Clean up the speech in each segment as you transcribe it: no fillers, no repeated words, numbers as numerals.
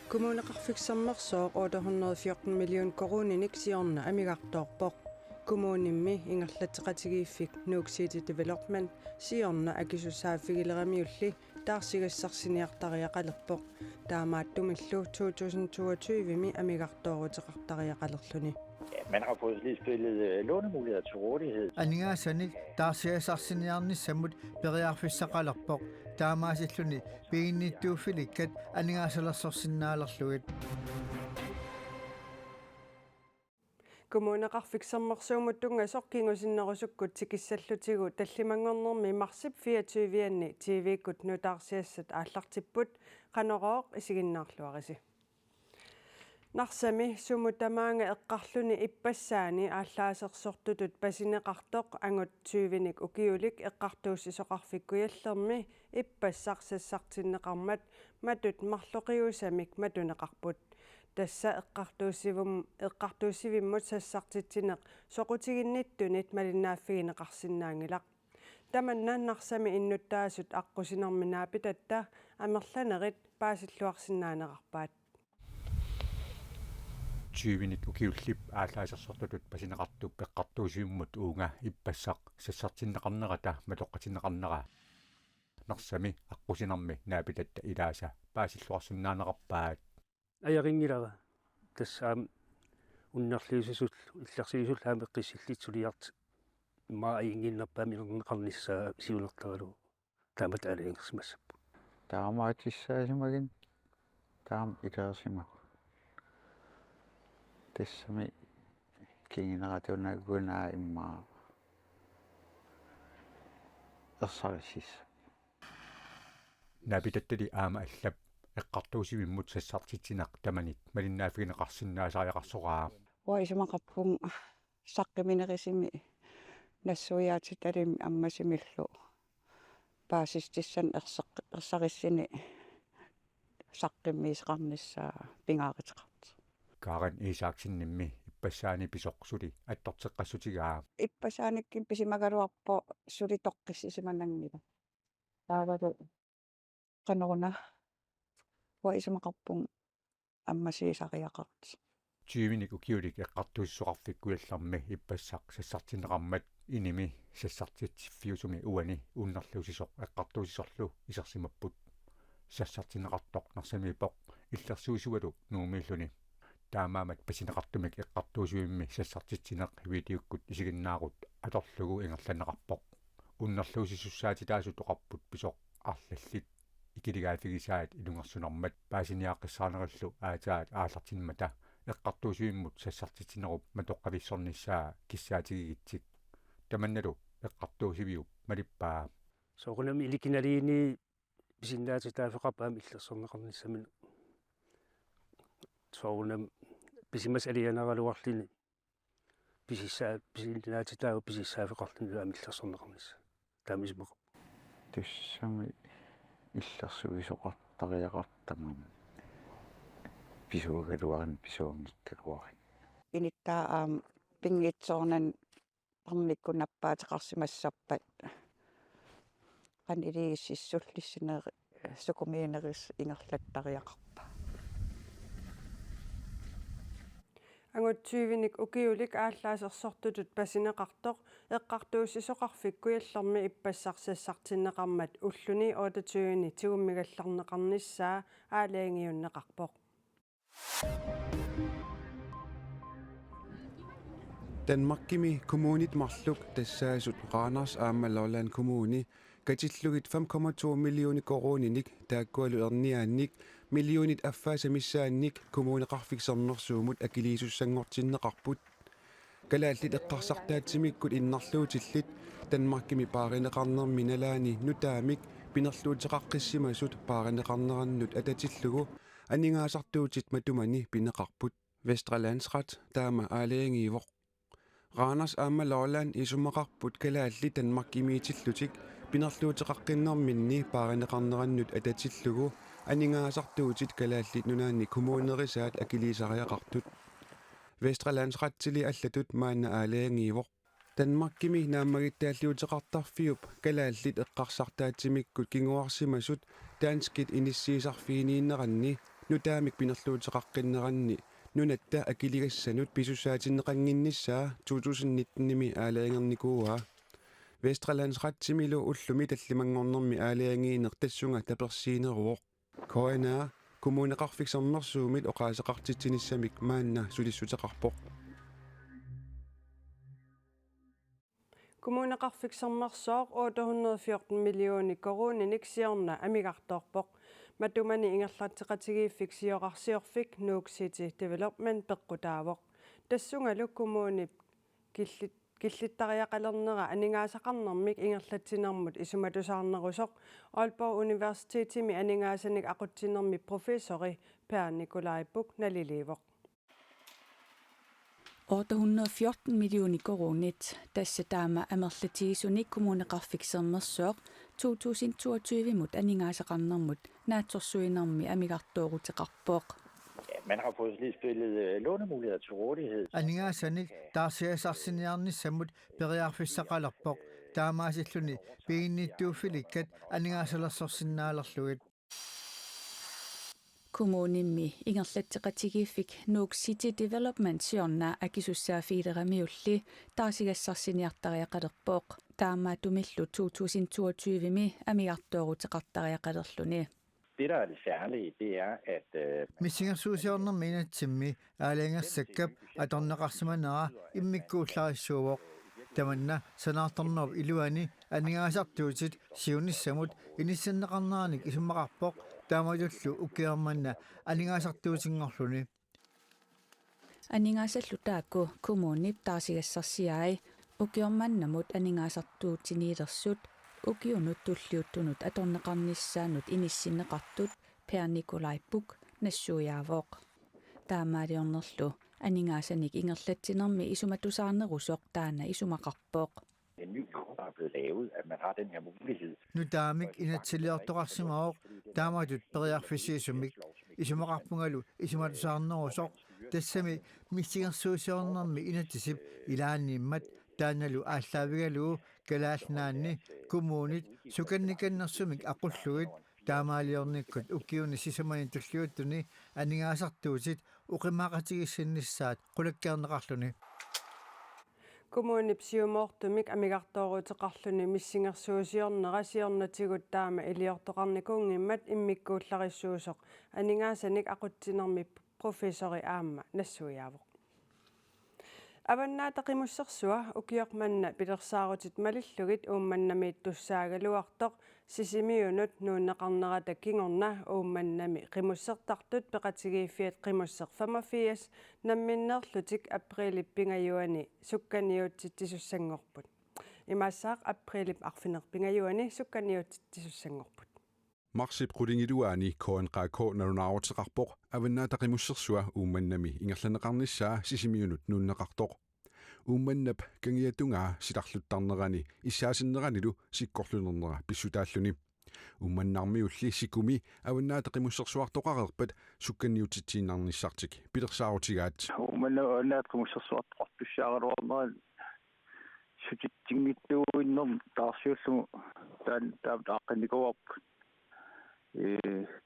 Kommuneqarfiksammersoq 814 million koruninik siorna amigartoorpoq kommunimmi ingerlateqatigiiffik Nuuk Development siorna akisussaafigileramiulli taarsigassarsiniartariaqalerpoq taamaattumillu 2022-mi amigartooruteqartariaqalerluni. Man har fået lige spillet lånemuligheder til rådighed. Aningaasani taarsigasarsiniarnissamut periarfissaqalerpoq taamaasilluni piinnittuuffilikkat aningaasalarsarsinnaalerlugit. Kommuneqarfiksammersuumut tungasoqkingusinnerusukkut tikissallutigu tallimangornermi marsip 24-anni TV-kut nutaarsiassat aallartipput qanorooq isiginnaarluarisi. Narsami sumutamaanga eqqarluni ippassaani ааllааsersortutut pasineqartoq angut syyvinik ukiulik eqqartuussisoqarfikkujallermi ippassarsassartinneqarmat matut marloqiusamik matuneqarput tassa eqqartuussivimmut sassartitsineq soqutiginnittunit malinnaaffigineqarsinnaangilaq tamanna narsami innuttaasut aqqusinerminaapitatta amerlanerit paasilluarsinnaaneqarpaat syyvinik ukiullip aalлаасерсортутут пасинеқартуп пеққартуусиуммут уунга иппассақ сассартиннеқарнерата малоққатиннеқарнера нарсами аққусинерми наапитатта илааса паасиллуарсиннаанеқарпаат аярингилара тассаам уннерлиусисул иллерсиисуллаами эққиссиллитсулиарт имма ингиннерпаами нернеқарниссаа сиунертаралу таамат алингерсимассап таамаатиссаасимагин таам илаерсима тассами кингинератуунаагунаа иммаа ерсарисис наапитаттали аама аллап эққартуусивиммут сассартитсинақ таманит малиннаафигинеқарсиннаасариақарсораа уаисумақарпун саққиминерисими нассуяатиталими аммасимиллу паасистиссан ерсариссини саққиммиисеқарниссаа пингааритеқарт кааран исааксиннимми иппассаани писоқсули аттортеққассутигаа иппасааниккин писимагалуарпо сулитоққиссисиманангила таавалу каноруна уаисумақарпун аммасиисариақарт тювиник укиулик эққартуиссоқарфиккуялларми иппассақ сассартинеқармат иними сассартитсиффиусуми уани ууннерлуусисоқ эққартуусисорлу исерсимаппут сассартинеқартоқ нарсамипоқ иллерсуусуалу нуумииллуни таамаамат пасинеқартумик эққартуусуимми сассартитсинеқ видеоккут исигиннаарут аторлугу ингерланеқарпоқ уннерлуусиссаати тоқарпут писоқ арлаллит икилигаафигисаат илунгерсунармат паасиниааққиссаарнериллу аатаат ааллартинмата эққартуусуиммут сассартитсинеруп матоққависсорниссаа киссаатигигитсик таманналу эққартуусивиуп малиппаа соқунами иликиналиини писиннаати таафеқарпаами иллерсорнеқарниссамин соқунам писимас алианералуарлини писиннаати таау писиссаафеқарлини амиллерсорнеқарнисса таамисмеқ тассами иллерсуисоқартариақартамам писуагалуарин писуангиккалуарин иниттаа пингитсоорнан парниккунаппаатеқарсимассарпат канилигиссуллиссинери сукумиинерис ингерлаттариақарпа ангутсуивиник укиулик ааллаасерсортутут пасинеқартоқ эққартуусисоқарфиккуялларми иппассарсассартиннеқармат уллуни 28-ни тигуммигалларнеқарниссаа аалаангиуннеқарпоқ Danmarkimi kommunit marluk tassaasut Randers Aama Lolland Kommuni katillugit 5,2 millioner koroninik taakkualu erniaannik millionit affaasamissaanik kommuneqarfiksernersuumut akiliisussangortinneqarput kalaallit eqqarsartaatsimikkut innarluutillit Danmarkimi paarineqarnermi nalaani nutaamik pinerluuteqaqqissimasut paarineqarnerannut atatillugu aningaasartuutit matumani pineqarput Vestre Landsret taama aalaangiivoq Randers Aama Lolland isumaqarput kalaalli Danmarkimiitillutik pinerluuteqaqqinnerminni paarineqarnerannut atatillugu aningaasartuutit kalaallit nunaanni kommunerisaat akiliisariaqartut Vestre Landsrettili allatut maanna aalaangiivoq Danmarkimi naammagittaalluuteqartarfiup kalaallit eqqarsartaatsimikkut kinguarsimasut taanskit inissiisarfiiniinneranni nutaamik pinerluuteqaqqinneranni nunatta akiligassanut pisussaatineqanginnissaa 2019-mi aalaangernikууа Vestrelandsratsimilu ullumi tallimangornermi aalaangiineq tassunga tapersiineruoq koanaa kommuneqarfiksernersuumit oqaaseqartitsinnissamik maanna sulissuteqarpoq Kommuneqarfiksernersoq 814 millioni koruninik siorna amigartorpoq matumani ingerlatteqatigiiffik sioqarsiorfik Nuuk City Development peqqutaavoq tassungalu kommunip killitariaqalernera aningaasaqarnermik ingerlatsinermut isumatusaarnerusoq Aalborg Universitetimi aningaasanik aqutsinermi professori Per Nikolaj Buch naliliivoq 814 millioni koronit tässä taama amerlatiisunik kommuneqarfiksernersuoq 2022 mut aningaasaqarnermut naatsorsuinermi amigartooruteqarpoq. Man har fået lige spillet lånemuligheder til rådighed. Aningasanik taarsiasarsiниarnissamut periarfissaqalerpoq taamaasilluni piinnittuuffilikkat aningaasalasorsinnaalerlugit Kommunimmi ingerlatteqatigiiffik Nuuk City Development siorna akisussaafiileramiulli taarsigassarsiniartariaqalerpoq taamaatumillu 2022mi amigartooruteqartariaqalerluni. Det, der er det særlige, det er, at миссингерсуусиорнэрми инатсимми аалаангассаккап аторнеқарсиманера иммиккууллариссууоқ таманна санаарторнерв илуани анигаасартуутит сиунissamут иниссаннеқарнааник исуммақарпоқ таамалуллу уккиарманна анигаасартуутингорлуни Aningaasаллу таакку kommunip taarsigassarsiai ukiormannamut aningaasartuutiniilersut ukiunut tulliuttunut atorneqarnissaanut inissinneqartut Per Nikolaj Buch nassuujaavoq taamaaliornerlu aningaassanik ingerlatsinermi isumatusaarnerusoq taana isumaqarpoq en ny lov, der er blevet lavet, at man har den her mulighed. нутаамик инатсилиортоқарсимаоқ тааматут периарфисиисумик исумақарпунгалу исуматусаарнерусоқ тассами миссигерсуусиорнэрми инатсисип илаанииммат тааналу ааллаавигалуу калаалнаанни коммунит суканниканнерсумик ақуллугит таамаалиорниккут уккиуни сисамани туллиуттуни анигаасартуутит уқимаақатигиссиннissaат қулаккаарнеқарлуни Kommunip siumortumik amigartooruteqarluni missingерсуусиорнера сиорнатигут таама илиортоқарникуунгиммат иммиккууллариссуусоқ анигаасаник aqutsinermi professori аама нассуяавоқ аваннаатақимуссерсуа укиоқманна пилерсаарутит малиллугит уумманнами туссаагалуартоқ сисимиунут нууннеқарнерата кингорна уумманнами қимуссертартут пеқатигииффиат қимуссер 85 намминнерлутик априлип пингаюани сукканиуттиссуссангорпут имассаақ априлип арфинерпингаюани сукканиуттиссуссангорпут Marsip Rudingiduani KNRK narunaaruteqarpoq avannaataqimussersua uummannami ingerlaneqarnissaa sisimiunut nuunneqartoq uummannap kangiatungaa silarluttarnerani issaasinneranilu sikkorlunernera pissutaalluni uummannaarmiulli sikumi avannaataqimussersuartoqarerpat sukkanniutittiinnaarnissartik pilersaarutigaat uummannaarnaatqimussersuartoqartussaaqaluarneran sutittingittuuinnerm taarsiullugu taaqannikuarput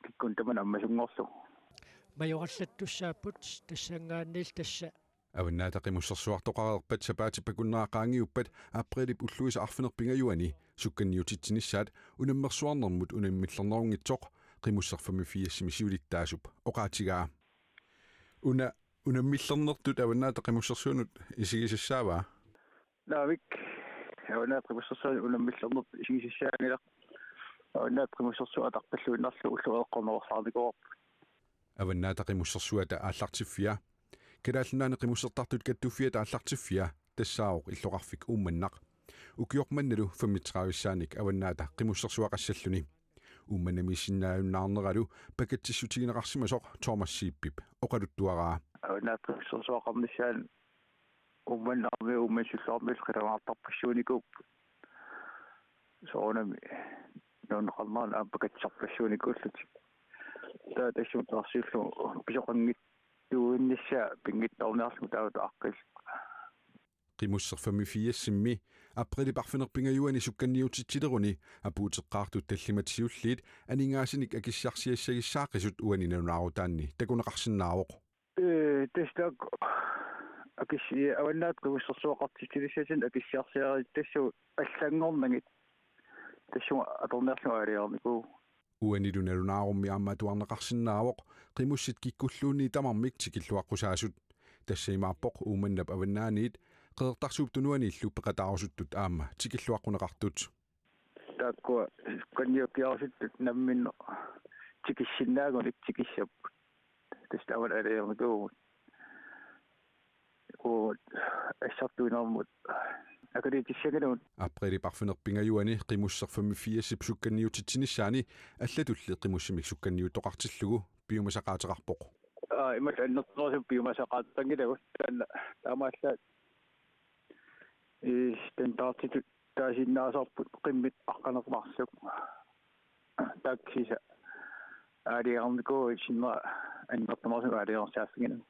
киккун таман аммасунгорлу majorallattussaaput tassangaanniil tassa аваннаатақимуссерсуартоқарерпат сапаатиппакуннаақаангиуппат априлип уллуиса арфинерпингаюани сукканниутитсиниссаат унаммерсуарнэрмут унаммиллернерунгитсоқ қимуссерфами фиассими сиулиттаасуп оқаатигаа унаммиллернертут аваннаатақимуссерсуунут исигисассааваа наавик аваннаатақимуссерсуун унаммиллернерт исигисассаангила аваннаатақимуссерсуатарталлуиннарлу уллуеққорнерсаарникуоп аваннаатақимуссерсуата ааллартиффиа калаалнаанеқимуссертартут каттуффиата ааллартиффиа тассаоқ иллоқарфик уумманнақ укиоқманналу 35-сааник аваннаата қимуссерсуақассаллуни уумманамиссиннааюннаарнералу пакатсиссутигинеқарсимасоқ тормассииппип оқалуттуараа аваннаатақимуссерсуақарнissaан уумманнаарми ууммассуллуармил қиламаартарпассууникууп соонами нонқарнaan ааппакатсарпассууникууллутик таатассум тарсиуллу писоқангиттуиннissaa пингиттаурниарлу таавата аққил qimusserfammi априлипарфинерпингаюани сукканниутитсилерuni апуутеққартут таллиматсиуллиит анигаасиник акиссарсиассагиссаақисут уанинанаарутаанни такунеқарсинаавоқ тестак акисси аваннаат куссерсуақартитилиссатин акиссиарсиари тассу аллангорнагит тассу аторнерлуариарнику уанилунарунаарумми аамматуарнеқарсинаавоқ қимуссит киккуллуунни тамармик тикиллуаққусаасут тассаимаарпоқ ууманнап аваннааниит qeertarsuuptunuani illupeqataarusuttut aamma tikilluaqqunaqartut taakku kanniukiarusuttut namminno tikissinaagunik tikissapput tastaawal aleernukuugut assartuinermut akaditissaгаnuun априлипарфинерпингаjuani qimusserfammi sukkanniutitsinnissaani аллатулли qimussimik sukkanniutoqartillugu piumasaqaateqarpoq имат аннерторсуп piumasaqaattangilagу таамааллаат стандартит таасиннаасарпут qimмит аққанермарсук таксиса ариарникуу синна аннертамарсук ариарсааффигина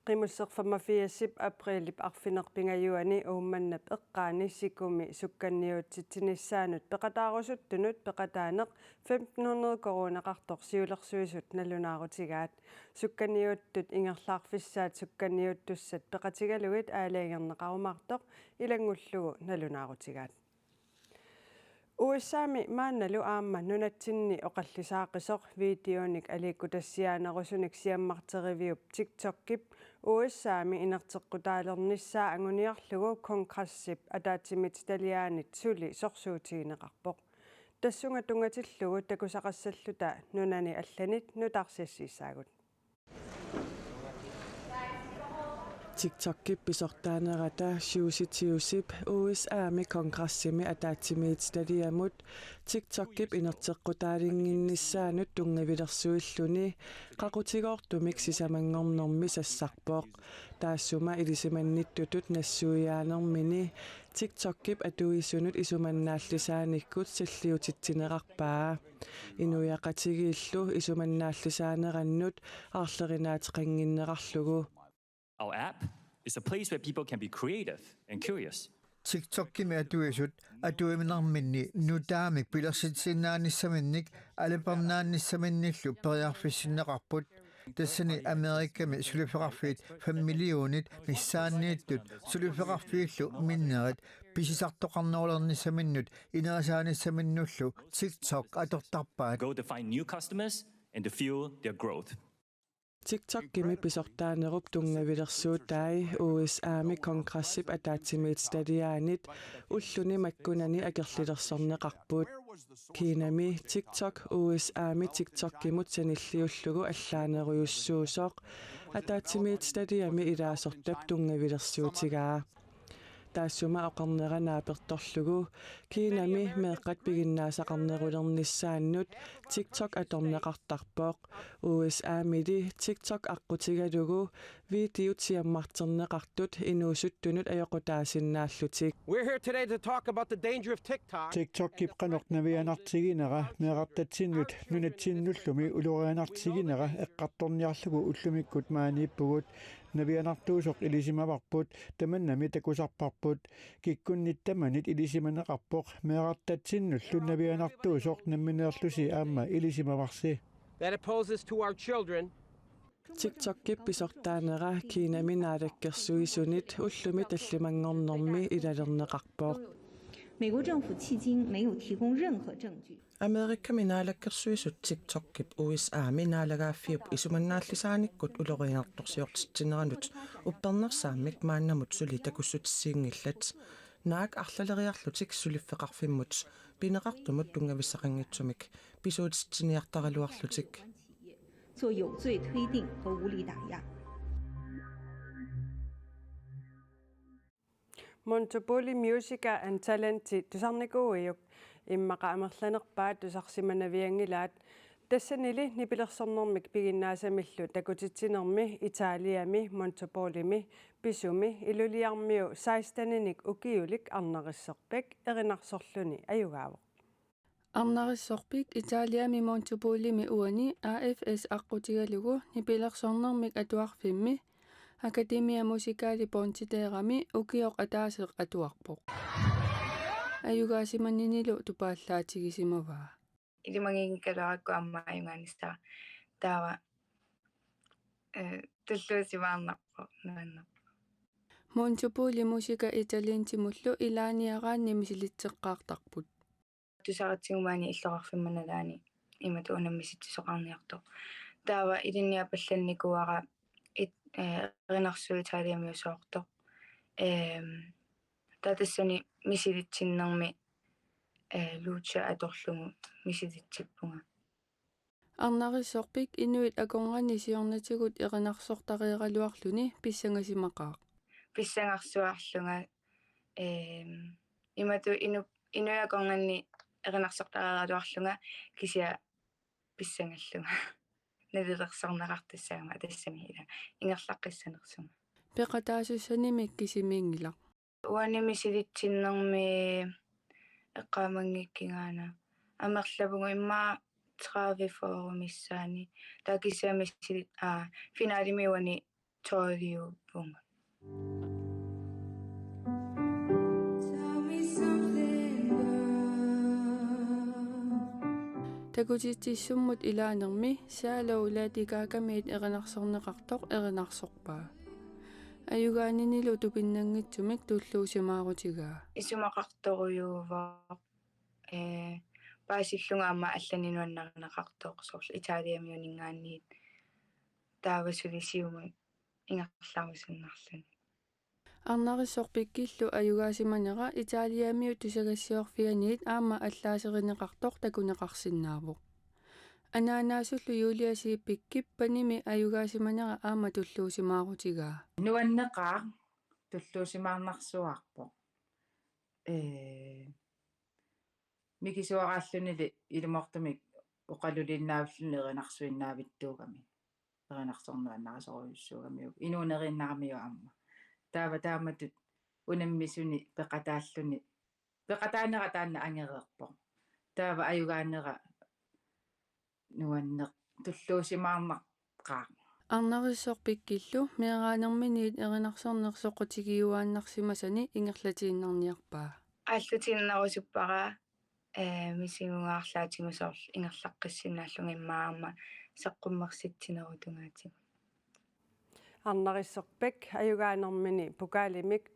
qimusserfammafiassip априлип арфинерпингаjuani уумманнап эққаани сикуми сукканниутситсинissaanut пеқатаарусуттунут пеқатаанеқ 1500 коронеқартор сиулерсуисут налунаарутигаат сукканниуттут ингерлаарфиссаат сукканниуттуссат пеқатигалугит аалаагернеқарумаартоқ илангуллугу налунаарутигаат уиссаами маанналу аама нунатсинни оқаллисаақисоқ видеоник аликкутассиаанерусуник сиаммартеривиуп TikTok-кип уиссаами инертеққутаалерниссаа ангуниарлугу конгрессип атаатимит талиаанит сули сорсуутигинеқарпоқ тассунга тунгатиллугу такусақассаллута нунани алланит нутарсиассиссаагут TikTok-кип писортаанерата сиуситиусип USA-ми конгрессими атаатимиит стадиамут TikTok-кип инертеққутаалингиннissaанут тунгавилерсуиллуни қақутигоортумик сисамангорнэрми сассарпоқ таассума илисиманниттутут нассуиаанермини TikTok-кип атуисунут исуманнааллисааниккут саллиутитсинеқарпаа инуяқатигииллу исуманнааллисаанераннут аарлеринааteqanginneqarlugu Our app is a place where people can be creative and curious. TikTok-кими атуисут атуиминарминни нутаамик пилерситсиннааниссаминник алапернааниссаминниллу периарфиссиннеқарпут тассани Америками сулифеқарфиит 5 миллионит миссааннииттут сулифеқарфииллу миннерит писисартоқарнерулерниссаминнут инерасааниссаминнуллу TikTok атортарпаат Go to find new customers and to fuel their growth. TikTok-кими писортаанеруп тунгавилерсуутаи USA-ми конгрессип атаатимиит стадиаанит уллуни маккунани акерлилерсорнеқарпут кинами TikTok USA-ми TikTok-кимут саниллиуллугу аллаанеруйуссуусооқ атаатимиит стадиами илаасортап тунгавилерсуутигаа таассума оқарнеранааперторлугу кинами меэққат пигиннаасақарнерулерниссааннут TikTok аторнеқартарпоқ USA-мили TikTok аққутигалугу видеотиаммартернеқартут инуусуттунут аёқутаасиннааллутик We're here today to talk about the danger of TikTok. TikTok кипқанорнавианартигинера меэқартатсиннут нунатсиннуллуми улурианартигинера эққарторниарлугу уллумиккут мааниппугут навианартуусоқ илисимаварпут таманнами такусарпарпут киккунниттаманит илисиманеқарпоқ меэқартатсиннуллу навианартуусоқ намминеерлуси аама илисимаварси That opposes to our children. TikTok-кип писортаанера кинами наалаккерсуисунит уллуми таллимангорнэрми илалернеқарпоқ 美国政府迄今没有提供任何证据。 Amerika minaalakkersuisut TikTok-kip USA minaalagaafiup isumannaallисааниккут улориинарторсиортитсинеранут уппернерсааммик мааннамут сули такуссутиссиингиллат наак арлалериарлутик сулиффеқарфиммут пинеқартумут тунгависсақангитсумик писуутитсиниартаралуарлутик 做有罪推定和无理打压。 Montopoli Musica and Talenti tusarnikuuiuk иммақаамерланерпаат тусарсиманаviangilaat тассанили нипилерсорнэрмик пигиннаасамиллу такутитсинерми Италиами Монтополими писуми илулиармиу 16-ник укиулик арнериссерпак эринарсорлуни аюгаавоқ арнериссорпик Италиами Монтополими уани AFS аққутигалугу нипилерсорнэрмик атуарфимми Академия мусикаали понтитеерами укиоқ атаасеқ атуарпоқ. Аюгаасиманнинилу тупааллаатигисимаваа. Илимагингкалуаракку аммааюнгаанистаа таава туллуусиваарнарпо нуаннер. Мончопули мусика италиинтимуллу илааниараанни мисилитсеққаартарпут. Тусаратсигумаани иллоқарфимманалаани имату унаммиситсоқарниартоқ. Таава илинниапалланникуара ринарсуи таалиамиусоортоқ. Татассани мисилитсиннэрми лууча аторлугу мисилитсиппунга. Арнарисорпик инуит аконгани сиорнатигут эринарсортариералуарлуни писсангасимақаа. Писсангарсуарлунга имату инуяконгани эринарсортариералуарлунга кися писсангаллунга. Налилерсорнақартассаама тассами ила ингерлаққиссанерсунга. Пеқатаасуссанимик кисимингила. Уанимисилитсиннэрми эққаамангиккингаана амерлавугу иммаа травифорумиссаани такисиамиссилит финалимиуани тоолиуппунга. Такутиттиссуммут илаанерми саалаулаатикаакамиит эринарсорнеқартоқ эринарсорпаа. Аюгаанинилу тупиннангитсумик туллуусимаарутигаа. Исумақарторуйууваа паасиллунгаама алланинуаннарнеқартоқ сорл италиамиунингаанниит таавасулисиуму ингерлаарусуннарлуни. Арнарissорпиккиллу аюгаасиманера италиамиу тусагассиорфианиит аама аллаасеринеқартоқ такунеқарсинаавоқ. Анаанаассуллу юлиасииппиккип паними аюгаасиманера аама туллуусимаарутигаа. Нуаннеқаа туллуусимаарнарсуарпо. Микисуарааллунили илумортумик оқалулиннаавллуни эринарсуиннаавиттуугами. Эринарсорнуаннарасоруйуссуугамиук инуунериннарамиу аама. Тааматут унаммисуни пеқатааллуни пеқатаанера таанна ангереерпо. Таава аюгаанера нуаннеқ туллуусимаарнарқаа. Арнарissорпиккиллу меэраанерминиит эринарсорнерсоқутигиуааннарсимасани ингерлатииннарниарпаа. Аллутиннарусуппара мисигунгаарлаатигусоорл ингерлаққиссинааллунга иммаама саққуммерситсинерутунгаатигу. Арнарissорпак аюгаанермини пукаалимик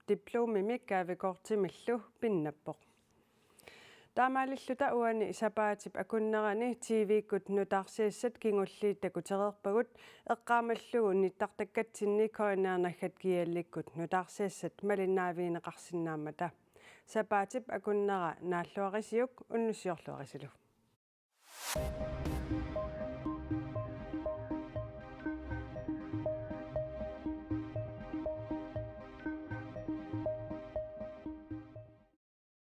дипломимик каавикортимиллу пиннаппоқ. Таамаалиллута уани сапаатип акуннерани TV-кут нутаарсиассат кингуллиит такутерерпагут эққаамаллугу ниттартаккатсинни коинеернаггат киалликкут нутаарсиассат малиннаавиинеқарсинаамата сапаатип акуннера нааллуарисиук уннуссиорлуарисилу.